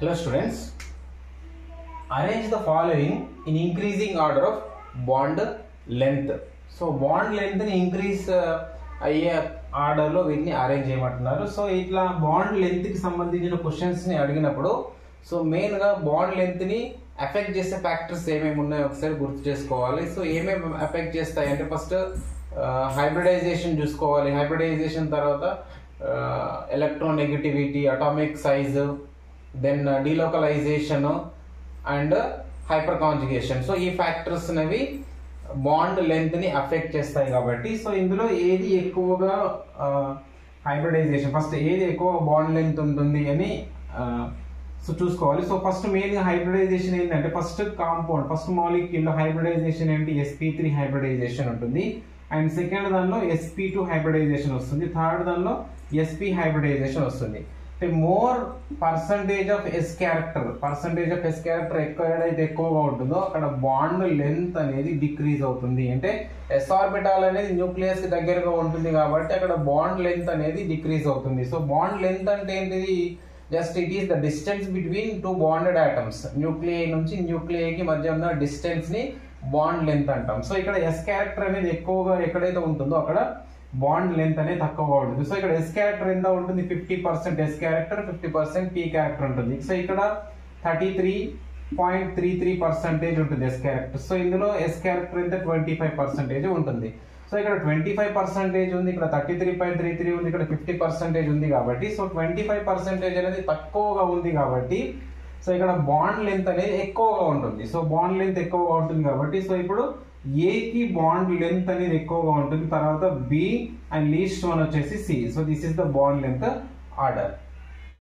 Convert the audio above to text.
Hello students, arrange the following in increasing order of bond length. So bond length ni increase అయ్యే order లో వీటిని arrange చేయమంటున్నారు. So ఇట్లా bond length కి సంబంధించిన క్వశ్చన్స్ ని అడిగినప్పుడు సో మెయిన్ గా బాండ్ లెంత్ ని ఎఫెక్ట్ చేసే ఫ్యాక్టర్స్ ఏమేమి ఉన్నాయో ఒకసారి గుర్తు చేసుకోవాలి. సో ఏమేమి ఎఫెక్ట్ చేస్తాయి అంటే ఫస్ట్ హైబ్రిడైజేషన్ చూసుకోవాలి. హైబ్రిడైజేషన్ తర్వాత electronegativity, atomic size, then delocalization and hyperconjugation. So ఈ ఫ్యాక్టర్స్ అనేవి బాండ్ లెంత్ ని అఫెక్ట్ చేస్తాయి కాబట్టి సో ఇందులో ఏది ఎక్కువగా హైబ్రిడైజేషన్ ఫస్ట్ ఏది ఎక్కువ బాండ్ లెంత్ ఉంటుంది అని సో చూసుకోవాలి. సో ఫస్ట్ మెయిన్ గా హైబ్రిడైజేషన్ ఏంటంటే ఫస్ట్ కాంపౌండ్ ఫస్ట్ మాలిక్యూల్ లో హైబ్రిడైజేషన్ ఏంటి, sp3 హైబ్రిడైజేషన్ ఉంటుంది. అండ్ సెకండ్ దానిలో sp2 హైబ్రిడైజేషన్ వస్తుంది. థర్డ్ దానిలో sp హైబ్రిడైజేషన్ వస్తుంది. More percentage of s character ఎక్కడైతే ఎక్కువగా ఉంటుందో అక్కడ బాండ్ లెంత్ అనేది డిక్రీజ్ అవుతుంది. అంటే s ఆర్బిటాల్ అనేది న్యూక్లియస్ కి దగ్గరగా ఉంటుంది కాబట్టి అక్కడ బాండ్ లెంత్ అనేది డిక్రీజ్ అవుతుంది. సో బాండ్ లెంత్ అంటే ఏంటిది, just it is the distance between two bonded atoms. Nuclei నుంచి న్యూక్లియైకి మధ్య ఉన్న డిస్టెన్స్ ని బాండ్ లెంత్ అంటాం. సో ఇక్కడ s క్యారెక్టర్ అనేది ఎక్కువగా ఎక్కడైతే ఉంటుందో అక్కడ బాండ్ లెంత్ అనేది తక్కువగా ఉంటుంది. సో ఇక్కడ s క్యారెక్టర్ ఎంత ఉంటుంది, 50% s క్యారెక్టర్, 50% p క్యారెక్టర్ ఉంటుంది. సో ఇక్కడ 33.33% ఉంటుంది s క్యారెక్టర్. సో ఇందులో s క్యారెక్టర్ ఎంత 25% ఉంటుంది. సో ఇక్కడ 25% ఉంది, ఇక్కడ 33.33 ఉంది, ఇక్కడ 50% ఉంది కాబట్టి సో 25% అనేది తక్కువగా ఉంది కాబట్టి సో ఇక్కడ బాండ్ లెంత్ అనేది ఎక్కువగా ఉంటుంది. సో బాండ్ లెంత్ ఎక్కువగా ఉంటుంది కాబట్టి సో ఇప్పుడు ఏ కి బాండ్ లెంత్ అనేది ఎక్కువగా ఉంటుంది, తర్వాత బి అండ్ లీస్ట్ వన్ వచ్చేసి C. So this is the bond length order.